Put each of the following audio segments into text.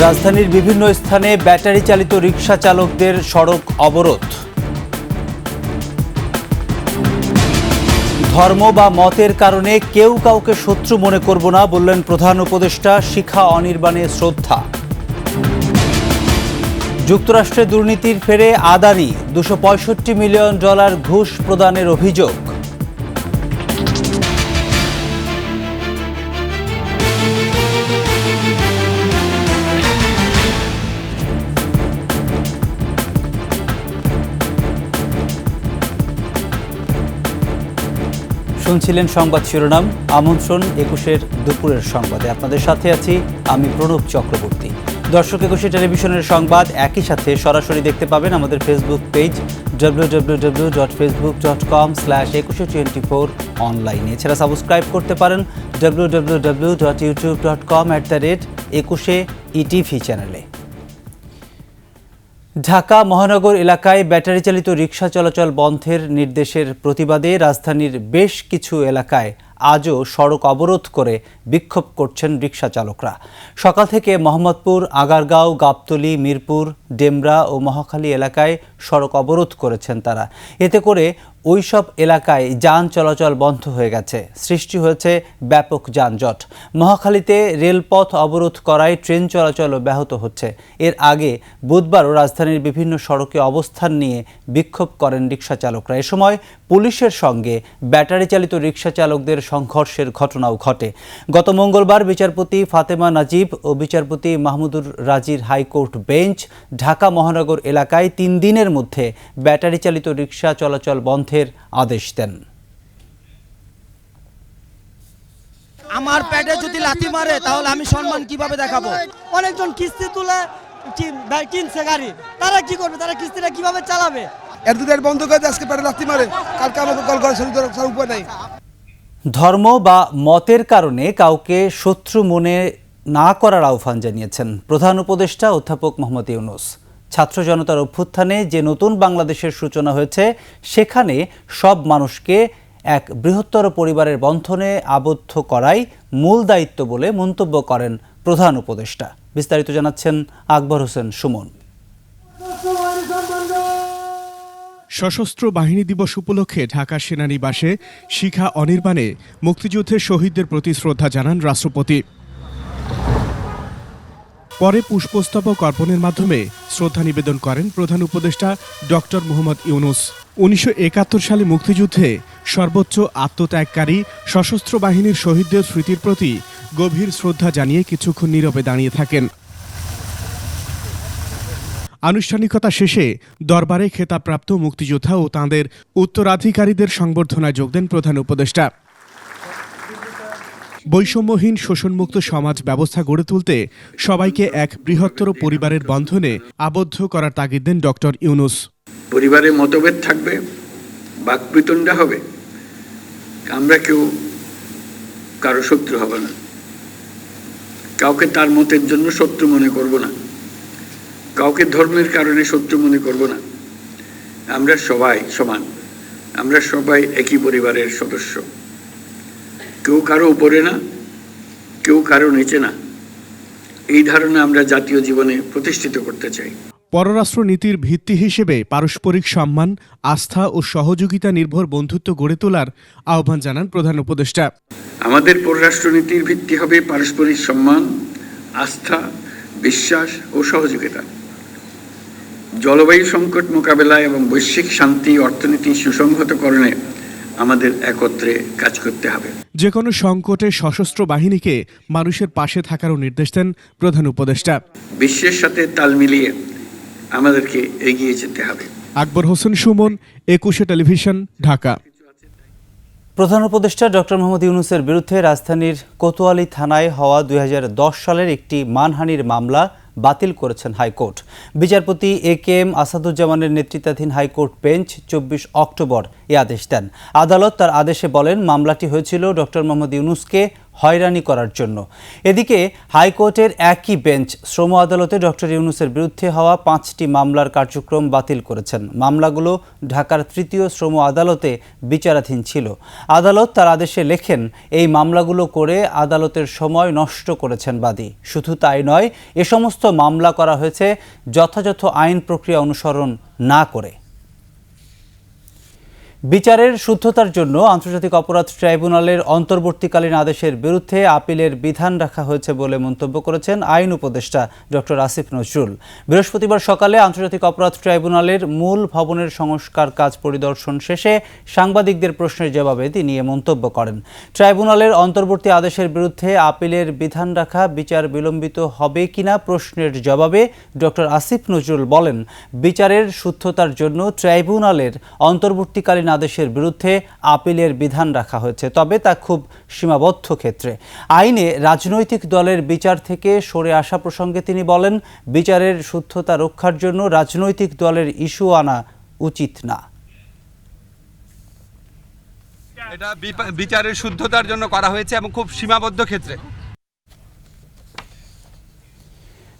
রাজধানীর বিভিন্ন স্থানে ব্যাটারি চালিত রিকশা চালকদের সড়ক অবরোধ। ধর্ম বা মতের কারণে কেউ কাউকে শত্রু মনে করব না বললেন প্রধান উপদেষ্টা। শিখা অনির্বাণে শ্রদ্ধা। যুক্তরাষ্ট্রে দুর্নীতির ফেরে আদানি, $265 মিলিয়ন ঘুষ প্রদানের অভিযোগ। শুনছিলেন সংবাদ শিরোনাম। আমন্ত্রণ 21-এর দুপুরের সংবাদে। আপনাদের সাথে আছি আমি প্রণব চক্রবর্তী। দর্শক, 21 টেলিভিশনের সংবাদ একই সাথে সরাসরি দেখতে পাবেন আমাদের ফেসবুক পেজ www.facebook.com/2124 অনলাইনে। এছাড়া সাবস্ক্রাইব করতে পারেন www.youtube.com/21etv চ্যানেলে। ঢাকা মহানগর এলাকায় ব্যাটারি চালিত রিকশা চলাচল বন্ধের নির্দেশের প্রতিবাদে রাজধানীর বেশ কিছু এলাকায় আজও সড়ক অবরোধ করে বিক্ষোভ করছেন রিকশা চালকরা। সকাল থেকে মোহাম্মদপুর, আগারগাঁও, গাবতলী, মিরপুর, ডেমরা ও মহাখালী এলাকায় সড়ক অবরোধ করেছেন তারা। এতে করে ওই সব এলাকায় যান চলাচল বন্ধ হয়ে গেছে, সৃষ্টি হয়েছে ব্যাপক যানজট। মহাখালীতে রেলপথ অবরোধ করায় ট্রেন চলাচলও ব্যাহত হচ্ছে। এর আগে বুধবারও রাজধানীর বিভিন্ন সড়কে অবস্থান নিয়ে বিক্ষোভ করেন রিকশা চালকরা। এ সময় পুলিশের সঙ্গে ব্যাটারি চালিত রিকশা চালকদের সংঘর্ষের ঘটনাও ঘটে। গত মঙ্গলবার বিচারপতি ফাতেমা নাজিব ও বিচারপতি মাহমুদুর রাজির হাইকোর্ট বেঞ্চ ঢাকা মহানগর এলাকায় 3 দিনের মধ্যে ব্যাটারি চালিত রিকশা চলাচল বন্ধের আদেশ দেন। আমার পেটে যদি লাথি মারে তাহলে আমি সম্মান কিভাবে দেখাবো? অনেকজন কিস্তি তুলে কিনছে গাড়ি, তারা কি করবে? তারা কিস্তিটা কিভাবে চালাবে? এর দুধের বন্ধ করে আজকে পেটে লাথি মারে, কালকে আমাকে কল করে সাথে উপায় নাই। ধর্ম বা মতের কারণে কাউকে শত্রু মনে না করার আহ্বান জানিয়েছেন প্রধান উপদেষ্টা অধ্যাপক মোহাম্মদ ইউনূস। ছাত্র জনতার অভ্যুত্থানে যে নতুন বাংলাদেশের সূচনা হয়েছে, সেখানে সব মানুষকে এক বৃহত্তর পরিবারের বন্ধনে আবদ্ধ করাই মূল দায়িত্ব বলে মন্তব্য করেন প্রধান উপদেষ্টা। বিস্তারিত জানাচ্ছেন আকবর হোসেন সুমন। সশস্ত্র বাহিনী দিবস উপলক্ষে ঢাকা সেনানিবাসে শিখা অনির্বাণে মুক্তিযুদ্ধের শহীদদের প্রতি শ্রদ্ধা জানান রাষ্ট্রপতি। পরে পুষ্পস্তবক অর্পণের মাধ্যমে শ্রদ্ধা নিবেদন করেন প্রধান উপদেষ্টা ডক্টর মোহাম্মদ ইউনূস। 1971 সালে মুক্তিযুদ্ধে সর্বোচ্চ আত্মত্যাগকারী সশস্ত্র বাহিনীর শহীদদের স্মৃতির প্রতি গভীর শ্রদ্ধা জানিয়ে কিছুক্ষণ নীরবে দাঁড়িয়ে থাকেন। আনুষ্ঠানিকতা শেষে দরবারে খেতাবপ্রাপ্ত মুক্তিযোদ্ধা ও তাঁদের উত্তরাধিকারীদের সংবর্ধনায় যোগ দেন প্রধান উপদেষ্টা। বৈষম্যহীন শোষণমুক্ত সমাজ ব্যবস্থা গড়ে তুলতে সবাইকে এক বৃহত্তর পরিবারের বন্ধনে আবদ্ধ করার তাগিদ দেন ডক্টর ইউনূস। পরিবারে মতভেদ থাকবে, বাকবিতণ্ডা হবে, আমরা কেউ কারো শত্রু হব না, কাউকে তার মতের জন্য শত্রু মনে করব না, কাউকে ধর্মের কারণে শত্রু মনে করব না। আমরা সবাই সমান, আমরা সবাই একই পরিবারের সদস্য। কেউ কারো উপরে না, কেউ কারো নিচে না, এই ধারণা আমরা জাতীয় জীবনে প্রতিষ্ঠিত করতে চাই। পররাষ্ট্র নীতির ভিত্তি হিসেবে পারস্পরিক সম্মান, আস্থা ও সহযোগিতা নির্ভর বন্ধুত্ব গড়ে তোলার আহ্বান জানান প্রধান উপদেষ্টা। আমাদের পররাষ্ট্রনীতির ভিত্তি হবে পারস্পরিক সম্মান, আস্থা, বিশ্বাস ও সহযোগিতা। জলবায়ু সংকট মোকাবেলায় এবং বৈশ্বিক শান্তি, অর্থনীতি সুসংহতকরণে আমাদের একত্রে কাজ করতে হবে। যে কোনো সংকটে সশস্ত্র বাহিনীকে মানুষের পাশে থাকারও নির্দেশ দেন প্রধান উপদেষ্টা। বিশ্বের সাথে তাল মিলিয়ে আমাদেরকে এগিয়ে যেতে হবে। আকবর হোসেন সুমন, 21 টেলিভিশন, ঢাকা। প্রধান উপদেষ্টা ডক্টর মোহাম্মদ ইউনূসের বিরুদ্ধে রাজধানীর কোতোয়ালি থানায় হওয়া 2010 সালের একটি মানহানির মামলা বাতিল করেছেন হাইকোর্ট। বিচারপতি AK-M আসাদুজ্জামানের নেতৃত্বাধীন হাইকোর্ট বেঞ্চ 24 অক্টোবর এ আদেশ দেন। আদালত তার আদেশে বলেন, মামলাটি হয়েছিল ডক্টর মোহাম্মদ ইউনূসকে হয়রানি করার জন্য। এদিকে হাইকোর্টের একই বেঞ্চ শ্রম আদালতে ডক্টর ইউনূসের বিরুদ্ধে হওয়া 5টি মামলার কার্যক্রম বাতিল করেছেন। মামলাগুলো ঢাকার তৃতীয় শ্রম আদালতে বিচারাধীন ছিল। আদালত তার আদেশে লেখেন, এই মামলাগুলো করে আদালতের সময় নষ্ট করেছেন বাদী। শুধু তাই নয়, এ সমস্ত মামলা করা হয়েছে যথাযথ আইন প্রক্রিয়া অনুসরণ না করে। বিচারের শুদ্ধতার জন্য আন্তর্জাতিক অপরাধ ট্রাইব্যুনালের অন্তর্বর্তীকালীন আদেশের বিরুদ্ধে আপিলের বিধান রাখা হয়েছে বলে মন্তব্য করেছেন আইন উপদেষ্টা ডক্টর আসিফ নজরুল। বৃহস্পতিবার সকালে আন্তর্জাতিক অপরাধ ট্রাইব্যুনালের মূল ভবনের সংস্কার কাজ পরিদর্শন শেষে সাংবাদিকদের প্রশ্নের জবাবে তিনি এ মন্তব্য করেন। ট্রাইব্যুনালের অন্তর্বর্তী আদেশের বিরুদ্ধে আপিলের বিধান রাখা বিচার বিলম্বিত হবে কিনা প্রশ্নের জবাবে ডক্টর আসিফ নজরুল বলেন, বিচারের শুদ্ধতার জন্য ট্রাইব্যুনালের অন্তর্বর্তীকালীন আদেশের বিরুদ্ধে আপিলের বিধান রাখা হয়েছে, তবে তা খুব সীমাবদ্ধ ক্ষেত্রে। আইনে রাজনৈতিক দলের বিচার থেকে সরে আসা প্রসঙ্গে তিনি বলেন, বিচারের শুদ্ধতা রক্ষার জন্য রাজনৈতিক দলের ইস্যু আনা উচিত না। এটা বিচারের শুদ্ধতার জন্য করা হয়েছে এবং খুব সীমাবদ্ধ ক্ষেত্রে।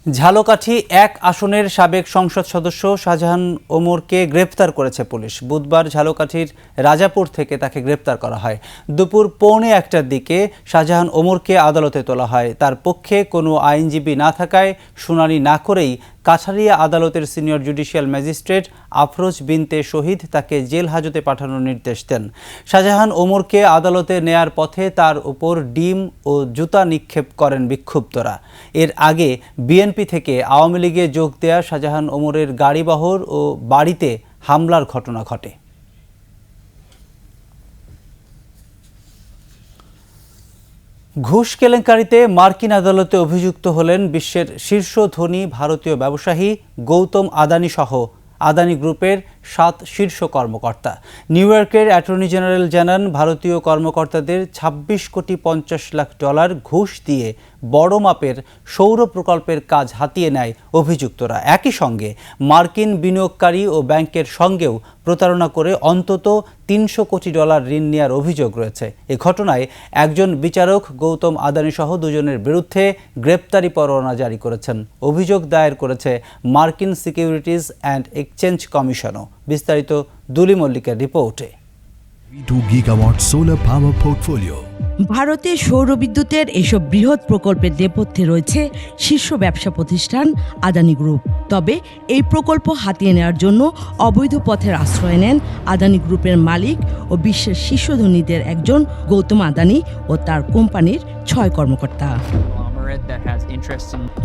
ঝালকাঠি 1 আসনের সাবেক সংসদ সদস্য শাহজাহান ওমরকে গ্রেপ্তার করেছে পুলিশ। বুধবার ঝালকাঠির রাজাপুর থেকে তাকে গ্রেপ্তার করা হয়। দুপুর 1:15টার দিকে শাহজাহান ওমরকে আদালতে তোলা হয়। তার পক্ষে কোনো আইনজীবী না থাকায় শুনানি না করেই কাছারিয়া আদালতের সিনিয়র জুডিশিয়াল ম্যাজিস্ট্রেট আফরোজ বিনতে শহীদ তাকে জেল হাজতে পাঠানোর নির্দেশ দেন। শাহজাহান ওমরকে আদালতে নেয়ার পথে তার উপর ডিম ও জুতা নিক্ষেপ করেন বিক্ষুব্ধরা। এর আগে বিএনপি থেকে আওয়ামী লীগে যোগ দেয়া শাহজাহান ওমরের গাড়িবহর ও বাড়িতে হামলার ঘটনা ঘটে। ঘুষ কেলেঙ্কারিতে মার্কিন আদালতে অভিযুক্ত হলেন বিশ্বের শীর্ষ ধনী ভারতীয় ব্যবসায়ী গৌতম আদানি সহ আদানি গ্রুপের 7 শীর্ষ কর্মকর্তা। নিউ ইয়র্কের অ্যাটর্নি জেনারেল জানান, ভারতীয় কর্মকর্তাদের $26 কোটি ঘুষ দিয়ে বড় মাপের সৌর প্রকল্পের কাজ হাতিয়ে নেয় অভিযুক্তরা। একই সঙ্গে মার্কিন বিনিয়োগকারী ও ব্যাংকের সঙ্গেও প্রতারণা করে অন্তত $300 কোটি ঋণ নেওয়ার অভিযোগ রয়েছে। এ ঘটনায় একজন বিচারক গৌতম আদানি সহ 2 জনের বিরুদ্ধে গ্রেপ্তারি পরোয়ানা জারি করেছেন। অভিযোগ দায়ের করেছে মার্কিন সিকিউরিটিজ অ্যান্ড এক্সচেঞ্জ কমিশনও। বিস্তারিত দুলি মল্লিকের রিপোর্টে। 2 gigawatt solar power portfolio. ভারতে সৌরবিদ্যুতের এসব বৃহৎ প্রকল্পের নেপথ্যে রয়েছে শীর্ষ ব্যবসা প্রতিষ্ঠান আদানি গ্রুপ। তবে এই প্রকল্প হাতিয়ে নেওয়ার জন্য অবৈধ পথের আশ্রয় নেন আদানি গ্রুপের মালিক ও বিশ্বের শীর্ষ ধনীদের একজন গৌতম আদানি ও তার কোম্পানির 6 কর্মকর্তা।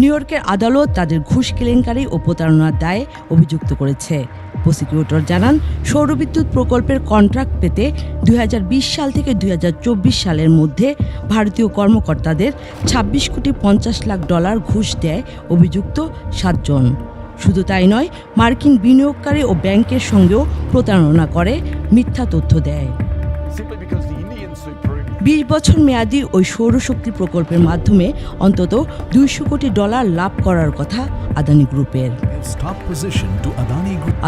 নিউ ইয়র্কের আদালত তাদের ঘুষ কেলেঙ্কারি ও প্রতারণার দায়ে অভিযুক্ত করেছে। প্রসিকিউটর জানান, সৌরবিদ্যুৎ প্রকল্পের কন্ট্রাক্ট পেতে 2020 সাল থেকে 2024 সালের মধ্যে ভারতীয় কর্মকর্তাদের $26.50 লাখ ঘুষ দেয় অভিযুক্ত 7 জন। শুধু তাই নয়, মার্কিন বিনিয়োগকারী ও ব্যাংকের সঙ্গেও প্রতারণা করে মিথ্যা তথ্য দেয়। 20 বছর মেয়াদী ওই সৌরশক্তি প্রকল্পের মাধ্যমে অন্তত $200 কোটি লাভ করার কথা আদানি গ্রুপের।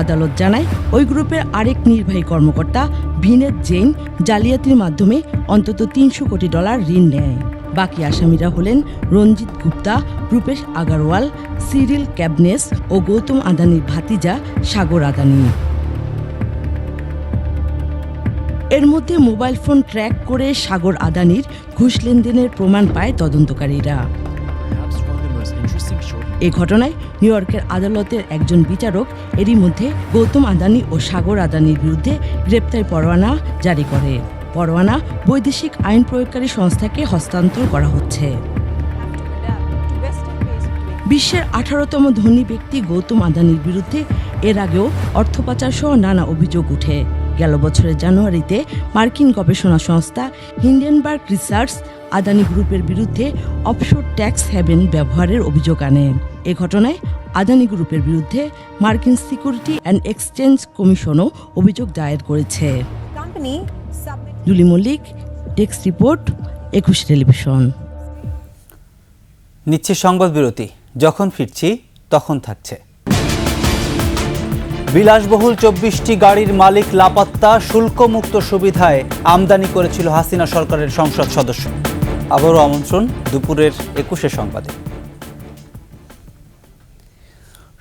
আদালত জানায়, ওই গ্রুপের আরেক নির্বাহী কর্মকর্তা ভিনেত জৈন জালিয়াতির মাধ্যমে অন্তত $300 কোটি ঋণ নেয়। বাকি আসামিরা হলেন রঞ্জিত গুপ্তা, রূপেশ আগারওয়াল, সিরিল ক্যাবনেস ও গৌতম আদানির ভাতিজা সাগর আদানি। এর মধ্যে মোবাইল ফোন ট্র্যাক করে সাগর আদানির ঘুষ লেনদেনের প্রমাণ পায় তদন্তকারীরা। এ ঘটনায় নিউ ইয়র্কের আদালতের একজন বিচারক এরই মধ্যে গৌতম আদানি ও সাগর আদানির বিরুদ্ধে গ্রেপ্তারি পরোয়ানা জারি করে। পরোয়ানা বৈদেশিক আইন প্রয়োগকারী সংস্থাকে হস্তান্তর করা হচ্ছে। বিশ্বের 18তম ধনী ব্যক্তি গৌতম আদানির বিরুদ্ধে এর আগেও অর্থ পাচার সহ নানা অভিযোগ উঠে। গেল বছরের জানুয়ারিতে মার্কিন গবেষণা সংস্থা হিন্ডেনবার্গ রিসার্চ আদানি গ্রুপের বিরুদ্ধে অফশোর ট্যাক্স হ্যাভেন ব্যবহারের অভিযোগ আনে। এ ঘটনায় আদানি গ্রুপের বিরুদ্ধে মার্কিন সিকিউরিটি অ্যান্ড এক্সচেঞ্জ কমিশনও অভিযোগ দায়ের করেছে। দুলি মল্লিক, ডেস্ক রিপোর্ট, 21 টেলিভিশন। নিচ্ছে সংবাদ বিরতি। যখন ফিরছি তখন থাকছে। বিলাসবহুল 24টি গাড়ির মালিক লাপাত্তা, শুল্কমুক্ত সুবিধায় আমদানি করেছিল হাসিনা সরকারের সংসদ সদস্য। আবারও আমন্ত্রণ দুপুরের ২১ সংবাদে।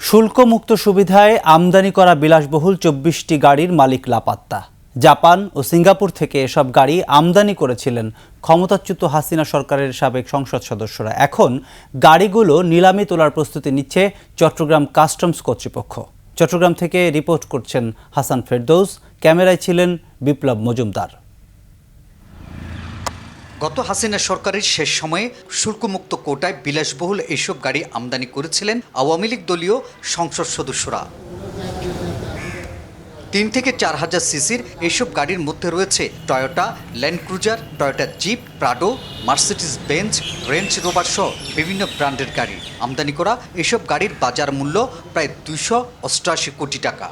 শুল্কমুক্ত সুবিধায় আমদানি করা বিলাসবহুল ২৪টি গাড়ির মালিক লাপাত্তা। জাপান ও সিঙ্গাপুর থেকে এসব গাড়ি আমদানি করেছিলেন ক্ষমতাচ্যুত হাসিনা সরকারের সাবেক সংসদ সদস্যরা। এখন গাড়িগুলো নিলামে তোলার প্রস্তুতি নিচ্ছে চট্টগ্রাম কাস্টমস কর্তৃপক্ষ। চট্টগ্রাম থেকে রিপোর্ট করছেন হাসান ফেরদৌস, ক্যামেরায় ছিলেন বিপ্লব মজুমদার। গত হাসিনা সরকারের শেষ সময়ে শুল্কমুক্ত কোটায় বিলাসবহুল এইসব গাড়ি আমদানি করেছিলেন আওয়ামী লীগ দলীয় সংসদ সদস্যরা। ৩ থেকে ৪ হাজার সিসির এইসব গাড়ির মধ্যে রয়েছে Toyota Land Cruiser, Toyota jeep, Prado, Mercedes Benz, Range Rover সহ বিভিন্ন ব্র্যান্ডের গাড়ি। আমদানি করা এইসব গাড়ির বাজার মূল্য প্রায় ২৮৮ কোটি টাকা।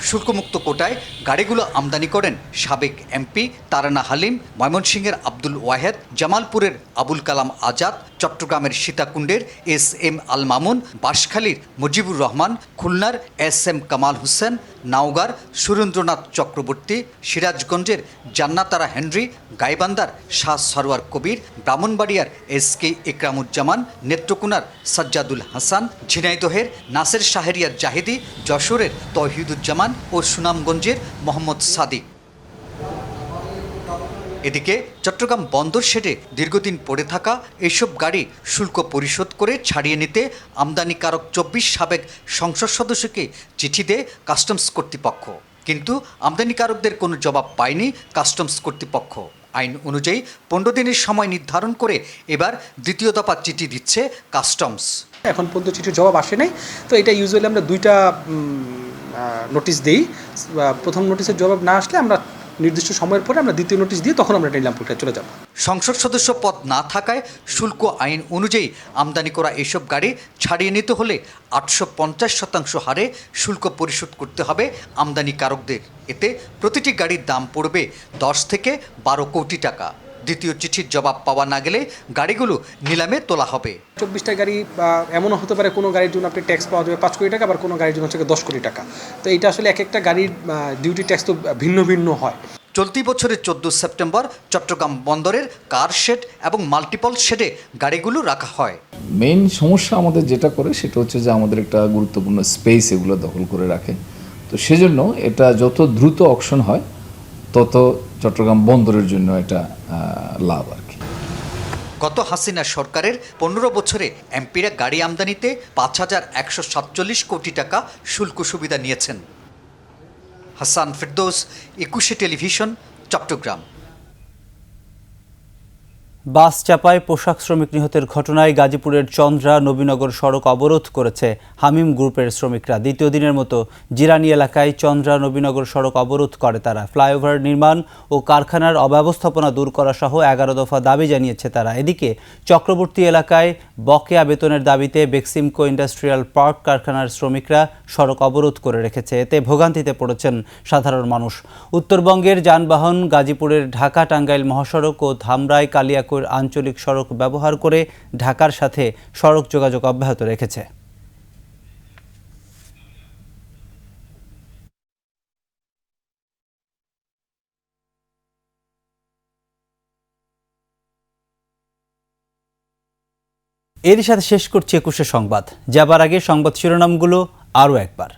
শুল্কমুক্ত কোটায় গাড়িগুলো আমদানি করেন সাবেক এমপি তারানা হালিম, ময়মনসিংহের আব্দুল ওয়াহেদ, জামালপুরের আবুল কালাম আজাদ, চট্টগ্রামের সীতাকুণ্ডের এস.এম. আল মামুন, বাঁশখালীর মুজিবুর রহমান, খুলনার এস.এম. কামাল হোসেন, নাওগাঁর সুরেন্দ্রনাথ চক্রবর্তী, সিরাজগঞ্জের জান্নাতারা হেনরি, গাইবান্ধার শাহ সরওয়ার কবির, ব্রাহ্মণবাড়িয়ার এস.কে. ইকরামুজ্জামান, নেত্রকোনার সাজ্জাদুল হাসান, ঝিনাইদহের নাসের শাহরিয়ার জাহিদি, যশোরের তৌহিদুজ্জামান ও সুনামগঞ্জের মোহাম্মদ সাদিক। এদিকে চট্টগ্রাম বন্দর শেডে দীর্ঘদিন পড়ে থাকা এইসব গাড়ি শুল্ক পরিশোধ করে ছাড়িয়ে নিতে আমদানিকারক ২৪ সাবেক সংসদ সদস্যকে চিঠি দেয় কাস্টমস কর্তৃপক্ষ। কিন্তু আমদানিকারকদের কোনো জবাব পায়নি কাস্টমস কর্তৃপক্ষ। আইন অনুযায়ী ১৫ দিনের সময় নির্ধারণ করে এবার দ্বিতীয় দফা চিঠি দিচ্ছে কাস্টমস। এখন পর্যন্ত চিঠির জবাব আসে নাই, তো এটা ইউজুয়ালি আমরা দুইটা নোটিশ দিই। প্রথম নোটিশের জবাব না আসলে আমরা নির্দিষ্ট সময়ের পরে আমরা দ্বিতীয় নোটিশ দিয়ে তখন আমরা নিলাম প্রক্রিয়া চলে যাব। সংসদ সদস্য পদ না থাকায় শুল্ক আইন অনুযায়ী আমদানি করা এইসব গাড়ি ছাড়িয়ে নিতে হলে ৮৫০% হারে শুল্ক পরিশোধ করতে হবে আমদানিকারকদের। এতে প্রতিটি গাড়ির দাম পড়বে ১০ থেকে ১২ কোটি টাকা। দ্বিতীয় চিঠির জবাব পাওয়া না গেলে গাড়িগুলো নিলামে তোলা হবে। ২৪টা গাড়ি এমনও হতে পারে কোনো গাড়ির জন্য আপনি ট্যাক্স পাওয়া যাবে ৫ কোটি টাকা, আবার কোনো গাড়ির জন্য হচ্ছে ১০ কোটি টাকা। তো এটা আসলে এক একটা গাড়ির ডিউটি ট্যাক্স তো ভিন্ন ভিন্ন হয়। চলতি বছরের ১৪ সেপ্টেম্বর চট্টগ্রাম বন্দরের কার শেড এবং মাল্টিপল শেডে গাড়িগুলো রাখা হয়। মেইন সমস্যা আমাদের যেটা করে সেটা হচ্ছে যে আমাদের একটা গুরুত্বপূর্ণ স্পেস এগুলো দখল করে রাখে। তো সেজন্য এটা যত দ্রুত অকশন হয় তত চট্টগ্রাম বন্দরের জন্য এটা লাভ আর কি। গত হাসিনা সরকারের ১৫ বছরে এমপিরা গাড়ি আমদানিতে ৫,১৪৭ কোটি টাকা শুল্ক সুবিধা নিয়েছেন। হাসান ফেরদৌস, ২১ টেলিভিশন, চট্টগ্রাম। বাস চাপায় পোশাক শ্রমিক নিহতের ঘটনায় গাজীপুরের চন্দ্রা নবীনগর সড়ক অবরোধ করেছে হামিম গ্রুপের শ্রমিকরা। দ্বিতীয় দিনের মতো জিরানি এলাকায় চন্দ্রা নবীনগর সড়ক অবরোধ করে তারা। ফ্লাইওভার নির্মাণ ও কারখানার অব্যবস্থাপনা দূর করা সহ ১১ দফা দাবি জানিয়েছে তারা। এদিকে চক্রবর্তী এলাকায় বকেয়া বেতনের দাবিতে বেক্সিমকো ইন্ডাস্ট্রিয়াল পার্ক কারখানার শ্রমিকরা সড়ক অবরোধ করে রেখেছে। এতে ভোগান্তিতে পড়েছেন সাধারণ মানুষ। উত্তরবঙ্গের যানবাহন গাজীপুরের ঢাকা টাঙ্গাইল মহাসড়ক ও ধামরাই কালিয়াকৈর আঞ্চলিক সড়ক ব্যবহার করে ঢাকার সাথে সড়ক যোগাযোগ অব্যাহত রেখেছে। এরই সাথে শেষ করছি ২১ সংবাদ। যাবার আগে সংবাদ শিরোনামগুলো আরও একবার।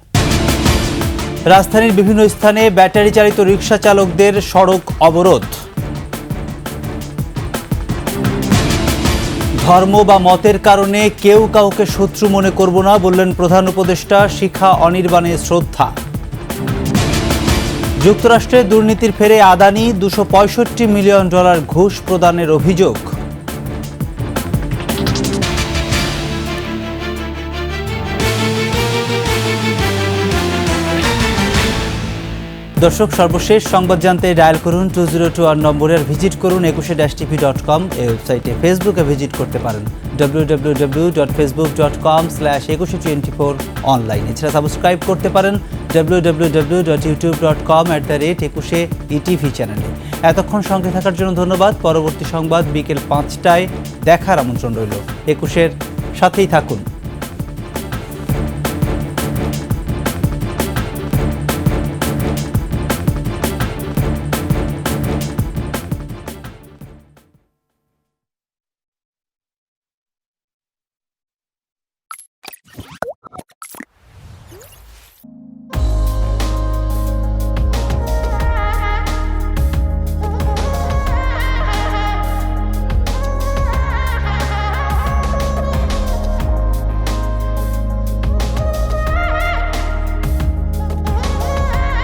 রাজধানীর বিভিন্ন স্থানে ব্যাটারি চালিত রিকশা চালকদের সড়ক অবরোধ। ধর্ম বা মতের কারণে কেউ কাউকে শত্রু মনে করব না বললেন প্রধান উপদেষ্টা। শিখা অনির্বাণে শ্রদ্ধা। যুক্তরাষ্ট্রে দুর্নীতির ফেরে আদানি, $265 মিলিয়ন ঘুষ প্রদানের অভিযোগ। দর্শক, সর্বশেষ সংবাদ জানতে ডায়াল করুন 2021 নম্বরে, আর ভিজিট করুন 21tv.com এই ওয়েবসাইটে। ফেসবুকে ভিজিট করতে পারেন www.facebook.com/2124 অনলাইন। এছাড়া সাবস্ক্রাইব করতে পারেন www.youtube.com/21etv চ্যানেলে। এতক্ষণ সঙ্গে থাকার জন্য ধন্যবাদ। পরবর্তী সংবাদ বিকেল 5টায় দেখার আমন্ত্রণ রইল। 21-এর সাথেই থাকুন।